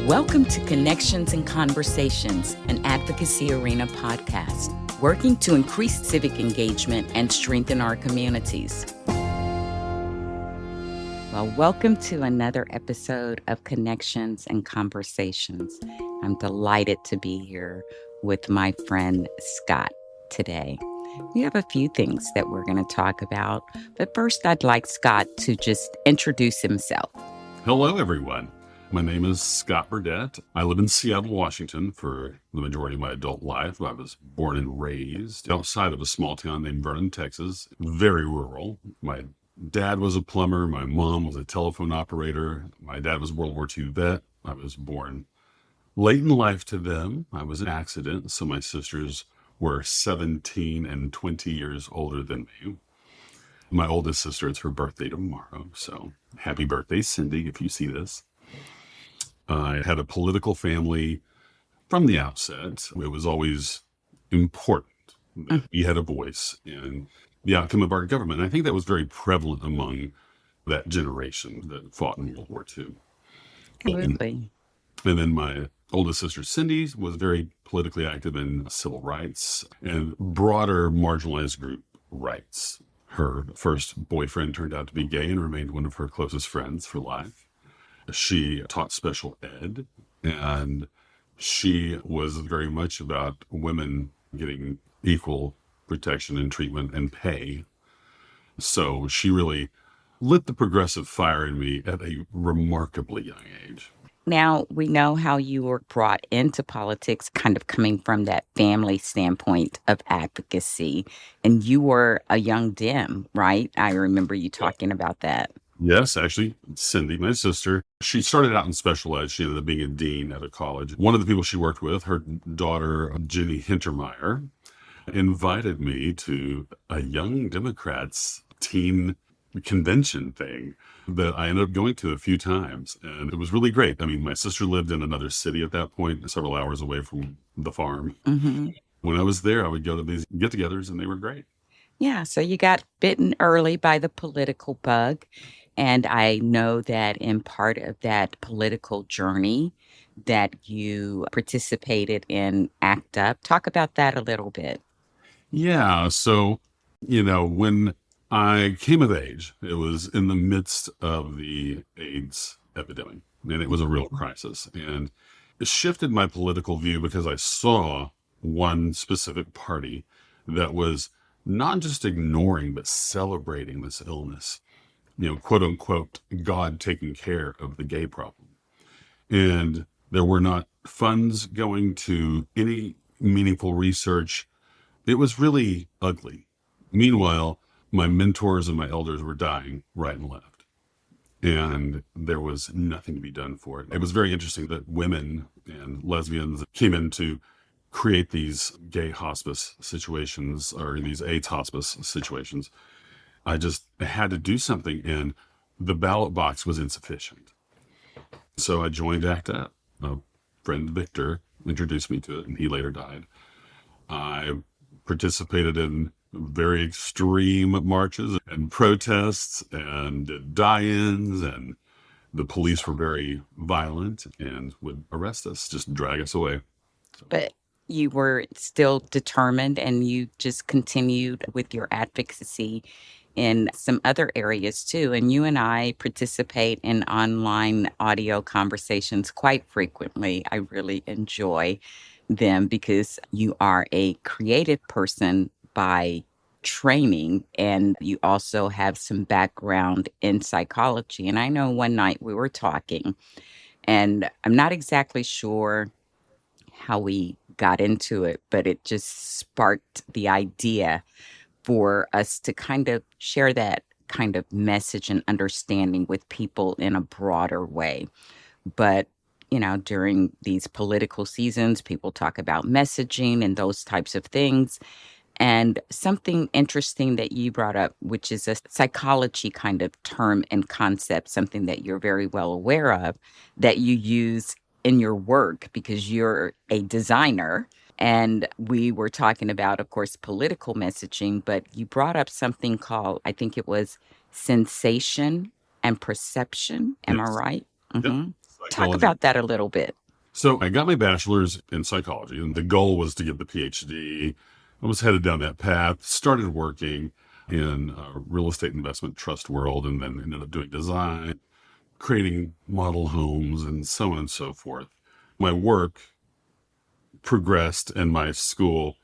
Welcome to Connections and Conversations, an advocacy arena podcast, working to increase civic engagement and strengthen our communities. Well, welcome to another episode of Connections and Conversations. I'm delighted to be here with my friend Scott today. We have a few things that we're going to talk about, but first I'd like Scott to just introduce himself. Hello, everyone. My name is Scott Burdette. I live in Seattle, Washington for the majority of my adult life. I was born and raised outside of a small town named Vernon, Texas, very rural. My dad was a plumber. My mom was a telephone operator. My dad was a World War II vet. I was born late in life to them. I was an accident, so my sisters were 17 and 20 years older than me. My oldest sister, it's her birthday tomorrow, so happy birthday, Cindy, if you see this. I had a political family from the outset. It was always important that we had a voice in the outcome of our government. And I think that was very prevalent among that generation that fought in World War II. Absolutely. And then my oldest sister, Cindy, was very politically active in civil rights and broader marginalized group rights. Her first boyfriend turned out to be gay and remained one of her closest friends for life. She taught special ed, and she was very much about women getting equal protection and treatment and pay. So she really lit the progressive fire in me at a remarkably young age. Now, we know how you were brought into politics, kind of coming from that family standpoint of advocacy, and you were a young Dem, right? I remember you talking about that. Yes, actually, Cindy, my sister, she started out in special ed. She ended up being a dean at a college. One of the people she worked with, her daughter, Jenny Hintermeyer, invited me to a Young Democrats teen convention thing that I ended up going to a few times. And it was really great. I mean, my sister lived in another city at that point, several hours away from the farm. Mm-hmm. When I was there, I would go to these get-togethers, and they were great. Yeah, so you got bitten early by the political bug. And I know that in part of that political journey that you participated in ACT UP. Talk about that a little bit. Yeah, so, when I came of age, it was in the midst of the AIDS epidemic, and it was a real crisis. And it shifted my political view because I saw one specific party that was not just ignoring, but celebrating this illness, quote unquote, God taking care of the gay problem. And there were not funds going to any meaningful research. It was really ugly. Meanwhile, my mentors and my elders were dying right and left. And there was nothing to be done for it. It was very interesting that women and lesbians came in to create these gay hospice situations or these AIDS hospice situations. I just had to do something, and the ballot box was insufficient. So I joined ACT UP. A friend, Victor, introduced me to it, and he later died. I participated in very extreme marches and protests and did die-ins, and the police were very violent and would arrest us, just drag us away. But you were still determined, and you just continued with your advocacy in some other areas too. And you and I participate in online audio conversations quite frequently. I really enjoy them because you are a creative person by training, and you also have some background in psychology. And I know one night we were talking, and I'm not exactly sure how we got into it, but it just sparked the idea for us to kind of share that kind of message and understanding with people in a broader way. But, during these political seasons, people talk about messaging and those types of things. And something interesting that you brought up, which is a psychology kind of term and concept, something that you're very well aware of, that you use in your work because you're a designer. And we were talking about, of course, political messaging, but you brought up something called, I think it was sensation and perception. Am I Yes. right? Yep. Mm-hmm. Talk psychology. about that a little bit. So I got my bachelor's in psychology, and the goal was to get the PhD. I was headed down that path, started working in real estate investment trust world, and then ended up doing design, creating model homes, and so on and so forth. My work progressed, and my school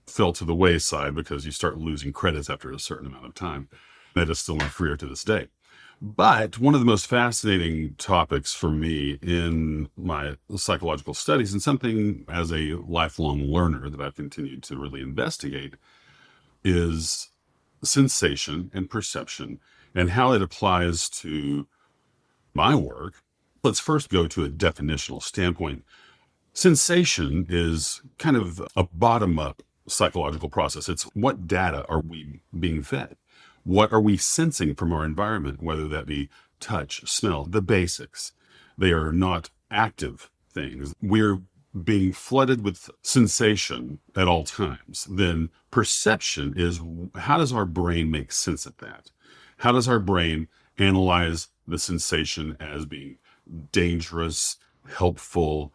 fell to the wayside because you start losing credits after a certain amount of time. That is still my career to this day. But one of the most fascinating topics for me in my psychological studies, and something as a lifelong learner that I've continued to really investigate, is sensation and perception and how it applies to my work. Let's first go to a definitional standpoint. Sensation is kind of a bottom up psychological process. It's what data are we being fed? What are we sensing from our environment, whether that be touch, smell, the basics? They are not active things. We're being flooded with sensation at all times. Then perception is, how does our brain make sense of that? How does our brain analyze the sensation as being dangerous, helpful,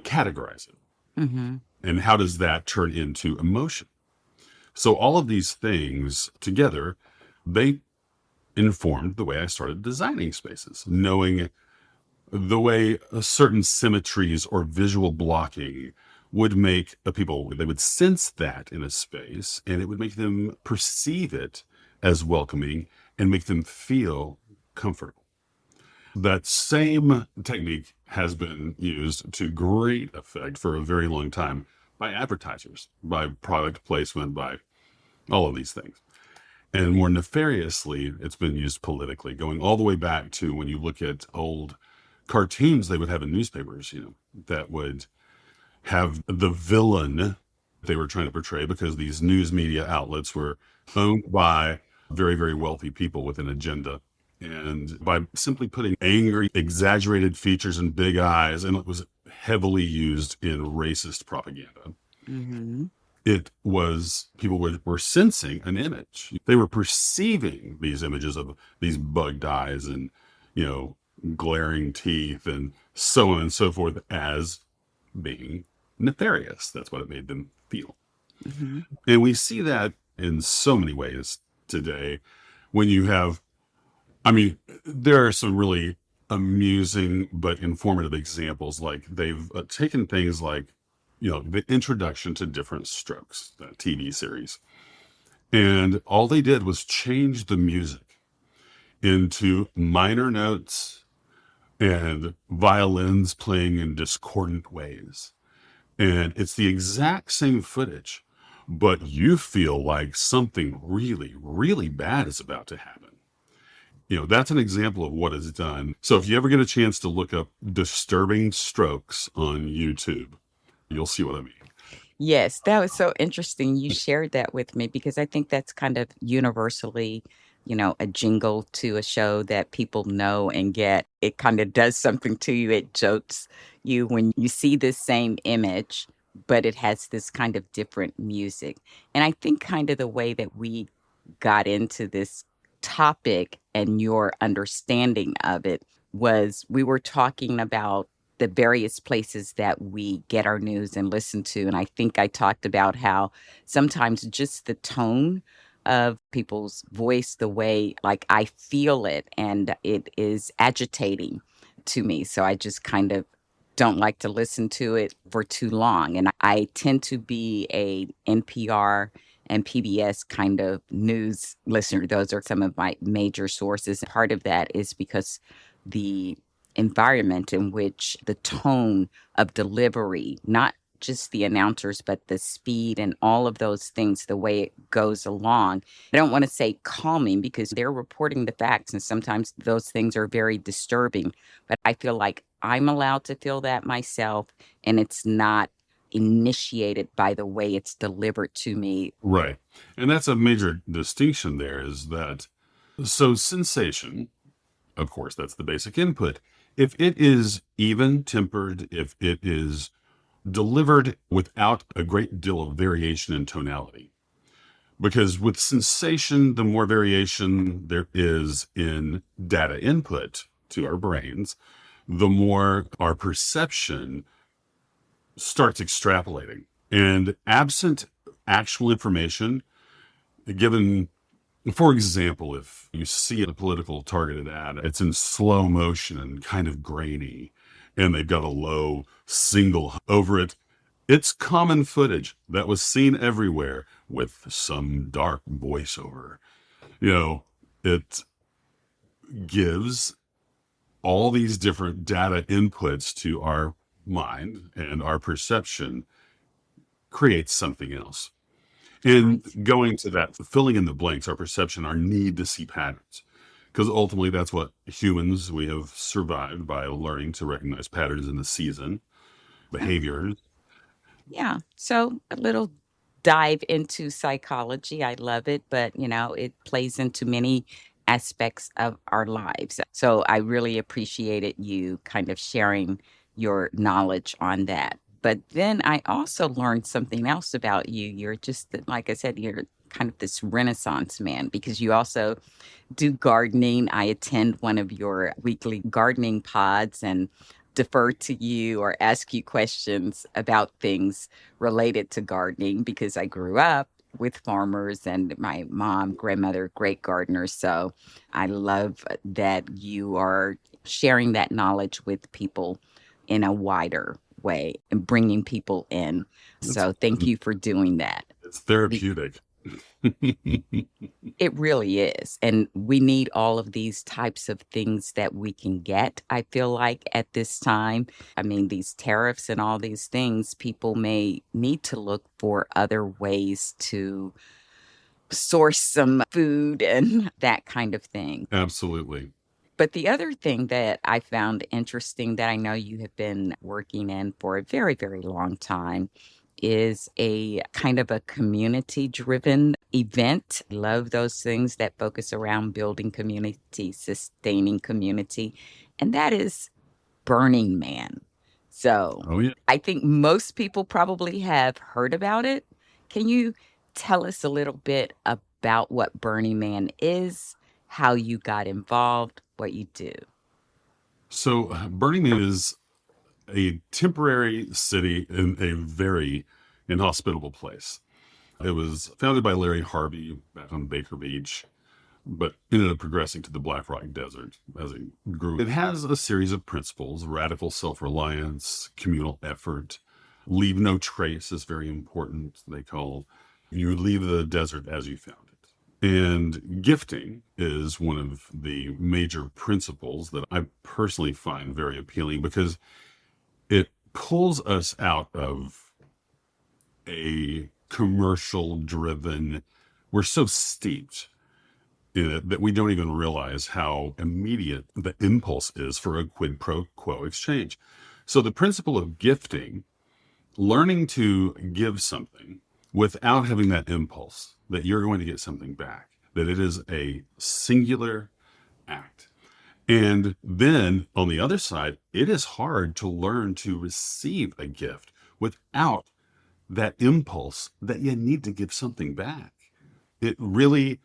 categorize it? Hmm. And how does that turn into emotion? So all of these things together, they informed the way I started designing spaces, knowing the way certain symmetries or visual blocking would make a people, they would sense that in a space, and it would make them perceive it as welcoming and make them feel comfortable. That same technique has been used to great effect for a very long time by advertisers, by product placement, by all of these things. And more nefariously, it's been used politically, going all the way back to when you look at old cartoons they would have in newspapers, that would have the villain they were trying to portray, because these news media outlets were owned by very, very wealthy people with an agenda. And by simply putting angry, exaggerated features and big eyes, and it was heavily used in racist propaganda, Hmm. it was people were sensing an image. They were perceiving these images of these bugged eyes and, you know, glaring teeth and so on and so forth as being nefarious. That's what it made them feel. Hmm. And we see that in so many ways today when you have, I mean, there are some really amusing but informative examples. Like they've taken things like, the introduction to Different Strokes, that TV series. And all they did was change the music into minor notes and violins playing in discordant ways. And it's the exact same footage, but you feel like something really, really bad is about to happen. That's an example of what is done. So if you ever get a chance to look up disturbing strokes on YouTube, you'll see what I mean. Yes, that was so interesting. You shared that with me because I think that's kind of universally, a jingle to a show that people know and get. It kind of does something to you. It jolts you when you see this same image, but it has this kind of different music. And I think kind of the way that we got into this topic and your understanding of it was we were talking about the various places that we get our news and listen to. And I think I talked about how sometimes just the tone of people's voice, the way like I feel it, and it is agitating to me. So I just kind of don't like to listen to it for too long. And I tend to be a NPR and PBS kind of news listener. Those are some of my major sources. Part of that is because the environment in which the tone of delivery, not just the announcers, but the speed and all of those things, the way it goes along. I don't want to say calming because they're reporting the facts, and sometimes those things are very disturbing. But I feel like I'm allowed to feel that myself, and it's not initiated by the way it's delivered to me. Right. And that's a major distinction there, is that, so sensation, of course, that's the basic input. If it is even tempered, if it is delivered without a great deal of variation in tonality, because with sensation, the more variation there is in data input to our brains, the more our perception starts extrapolating. And absent actual information, given, for example, if you see a political targeted ad, it's in slow motion and kind of grainy, and they've got a low single over it. It's common footage that was seen everywhere with some dark voiceover. You know, it gives all these different data inputs to our mind, and our perception creates something else. I And see. going to that, filling in the blanks, our perception, our need to see patterns. Because ultimately, that's what humans, we have survived by learning to recognize patterns in the season, behaviors. Yeah. So a little dive into psychology. I love it, but it plays into many aspects of our lives. So I really appreciated you kind of sharing your knowledge on that. But then I also learned something else about you. You're just, like I said, you're kind of this renaissance man because you also do gardening. I attend one of your weekly gardening pods and defer to you or ask you questions about things related to gardening because I grew up with farmers and my mom, grandmother, great gardeners. So I love that you are sharing that knowledge with people in a wider way and bringing people in. It's, So thank you for doing that. it's therapeutic. It really is. And we need all of these types of things that we can get, I feel like, at this time. I mean, these tariffs and all these things, people may need to look for other ways to source some food and that kind of thing. Absolutely. But the other thing that I found interesting that I know you have been working in for a very, very long time is a kind of a community driven event. Love those things that focus around building community, sustaining community. And that is Burning Man. So Oh, yeah. I think most people probably have heard about it. Can you tell us a little bit about what Burning Man is, how you got involved, what you do? So, Burning Man is a temporary city in a very inhospitable place. It was founded by Larry Harvey back on Baker Beach, but ended up progressing to the Black Rock Desert as it grew. It has a series of principles: radical self reliance, communal effort, leave no trace is very important. They call you leave the desert as you found it. And gifting is one of the major principles that I personally find very appealing because it pulls us out of a commercial driven, we're so steeped in it that we don't even realize how immediate the impulse is for a quid pro quo exchange. So the principle of gifting, learning to give something without having that impulse that you're going to get something back, that it is a singular act. And then on the other side, it is hard to learn to receive a gift without that impulse that you need to give something back. It really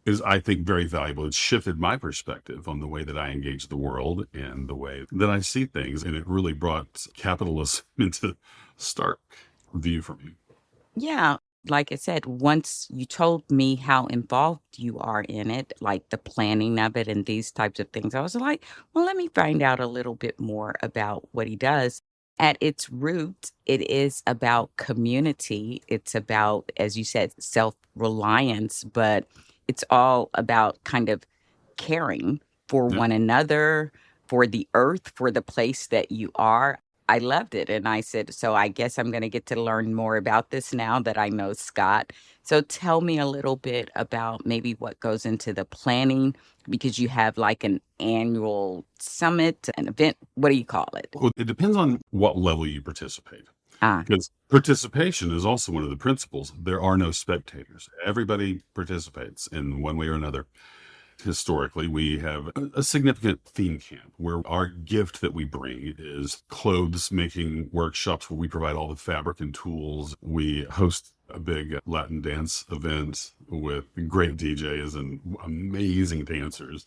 is, I think, very valuable. It's shifted my perspective on the way that I engage the world and the way that I see things. And it really brought capitalism into stark view for me. Yeah. Like I said, once you told me how involved you are in it, like the planning of it and these types of things, I was like, well, let me find out a little bit more about what he does. At its root, it is about community. It's about, as you said, self reliance, but it's all about kind of caring for Yeah. one another, for the earth, for the place that you are. I loved it. And I said, so I guess I'm going to get to learn more about this now that I know Scott. So tell me a little bit about maybe what goes into the planning because you have like an annual summit, an event. What do you call it? Well, it depends on what level you participate. Ah, Because participation is also one of the principles. There are no spectators. Everybody participates in one way or another. Historically, we have a significant theme camp where our gift that we bring is clothes making workshops where we provide all the fabric and tools. We host a big Latin dance event with great DJs and amazing dancers.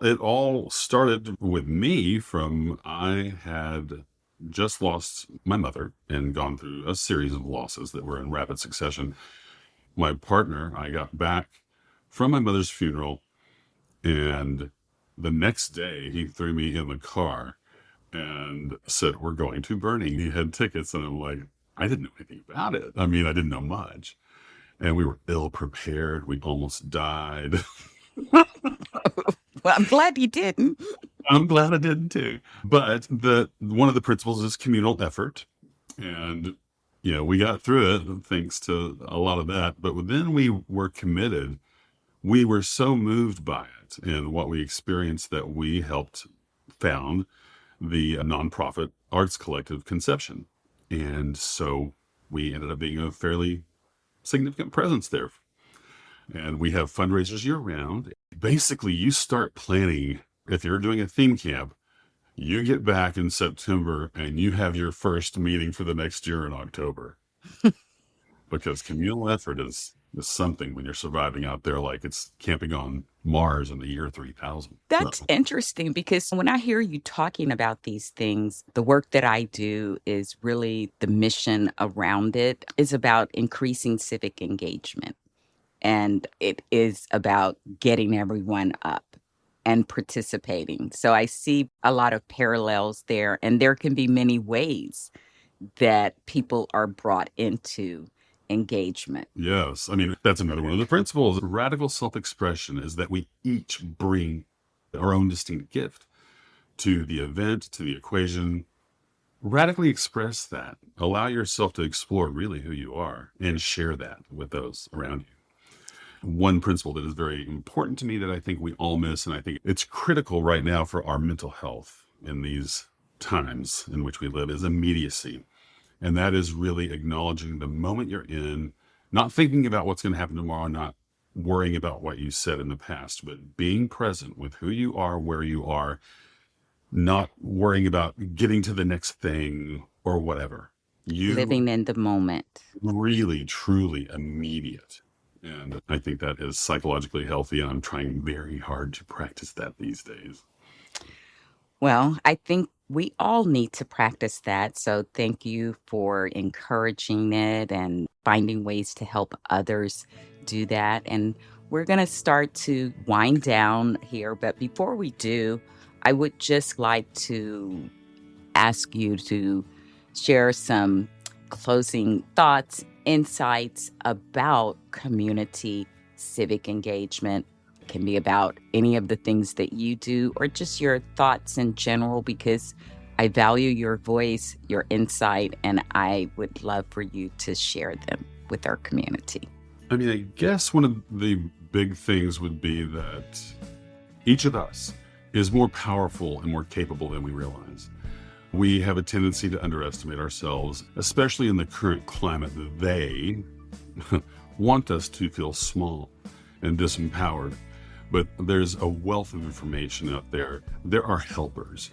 It all started with me from I had just lost my mother and gone through a series of losses that were in rapid succession. My partner, I got back from my mother's funeral, and the next day he threw me in the car and said, "We're going to Burning." He had tickets, and I'm like, I didn't know anything about it. I mean, I didn't know much. And we were ill prepared. We almost died. Well, I'm glad you didn't. I'm glad I didn't too. But the one of the principles is communal effort. And we got through it thanks to a lot of that. But then we were committed. We were so moved by it and what we experienced that we helped found the nonprofit arts collective Conception. And so we ended up being a fairly significant presence there. And we have fundraisers year round. Basically, you start planning. If you're doing a theme camp, you get back in September and you have your first meeting for the next year in October. Because communal effort is something when you're surviving out there like it's camping on Mars in the year 3000. That's interesting because when I hear you talking about these things, the work that I do is really the mission around it is about increasing civic engagement. And it is about getting everyone up and participating. So I see a lot of parallels there, and there can be many ways that people are brought into engagement. Yes. I mean, that's another one of the principles. Radical self expression is that we each bring our own distinct gift to the event, to the equation. Radically express that. Allow yourself to explore really who you are and share that with those around you. One principle that is very important to me that I think we all miss, and I think it's critical right now for our mental health in these times in which we live, is immediacy. And that is really acknowledging the moment you're in, not thinking about what's going to happen tomorrow, not worrying about what you said in the past, but being present with who you are, where you are, not worrying about getting to the next thing or whatever. You Living in the moment. really, truly immediate. And I think that is psychologically healthy, and I'm trying very hard to practice that these days. Well, I think we all need to practice that. So thank you for encouraging it and finding ways to help others do that. And we're going to start to wind down here. But before we do, I would just like to ask you to share some closing thoughts, insights about community civic engagement. It can be about any of the things that you do or just your thoughts in general, because I value your voice, your insight, and I would love for you to share them with our community. I mean, I guess one of the big things would be that each of us is more powerful and more capable than we realize. We have a tendency to underestimate ourselves, especially in the current climate. They want us to feel small and disempowered. But there's a wealth of information out there. There are helpers.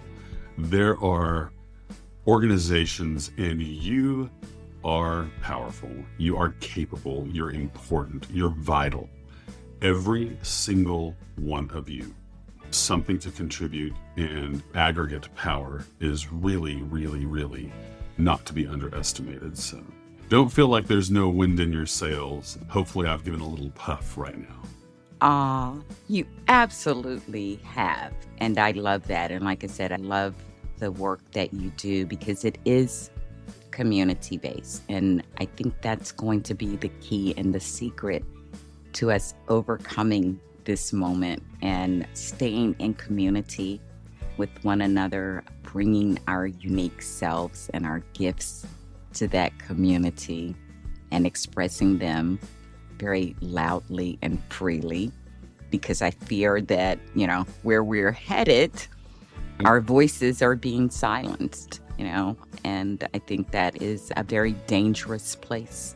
There are organizations, and you are powerful. You are capable. You're important. You're vital. Every single one of you. Something to contribute, and aggregate power is really, really, really not to be underestimated. So don't feel like there's no wind in your sails. Hopefully I've given a little puff right now. You absolutely have. And I love that. And like I said, I love the work that you do because it is community based. And I think that's going to be the key and the secret to us overcoming this moment and staying in community with one another, bringing our unique selves and our gifts to that community and expressing them very loudly and freely, because I fear that, where we're headed, our voices are being silenced, and I think that is a very dangerous place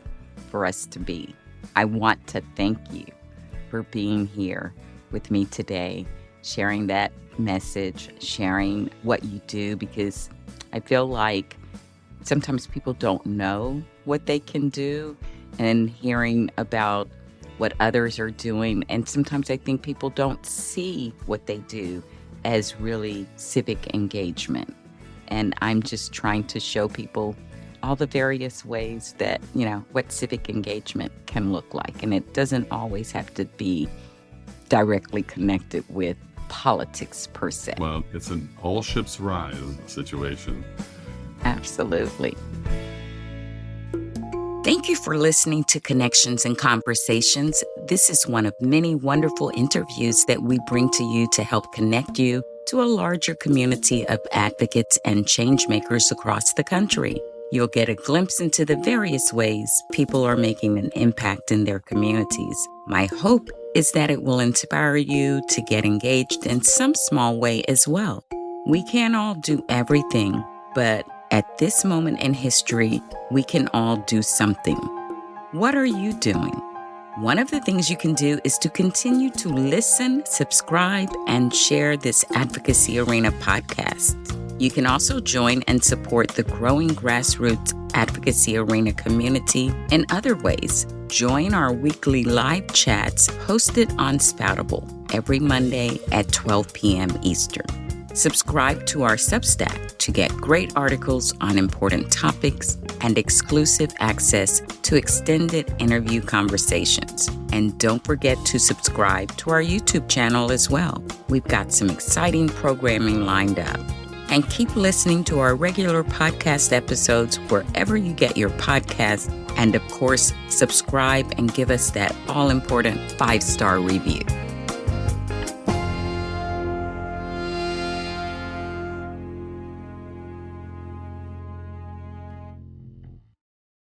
for us to be. I want to thank you for being here with me today, sharing that message, sharing what you do, because I feel like sometimes people don't know what they can do, and hearing about what others are doing. And sometimes I think people don't see what they do as really civic engagement. And I'm just trying to show people all the various ways that, what civic engagement can look like. And it doesn't always have to be directly connected with politics per se. Well, it's an all ships rise situation. Absolutely. Thank you for listening to Connections and Conversations. This is one of many wonderful interviews that we bring to you to help connect you to a larger community of advocates and changemakers across the country. You'll get a glimpse into the various ways people are making an impact in their communities. My hope is that it will inspire you to get engaged in some small way as well. We can't all do everything, but at this moment in history, we can all do something. What are you doing? One of the things you can do is to continue to listen, subscribe, and share this Advocacy Arena podcast. You can also join and support the growing grassroots Advocacy Arena community in other ways. Join our weekly live chats hosted on Spoutable every Monday at 12 p.m. Eastern. Subscribe to our Substack to get great articles on important topics and exclusive access to extended interview conversations. And don't forget to subscribe to our YouTube channel as well. We've got some exciting programming lined up. And keep listening to our regular podcast episodes wherever you get your podcasts. And of course, subscribe and give us that all-important 5-star review.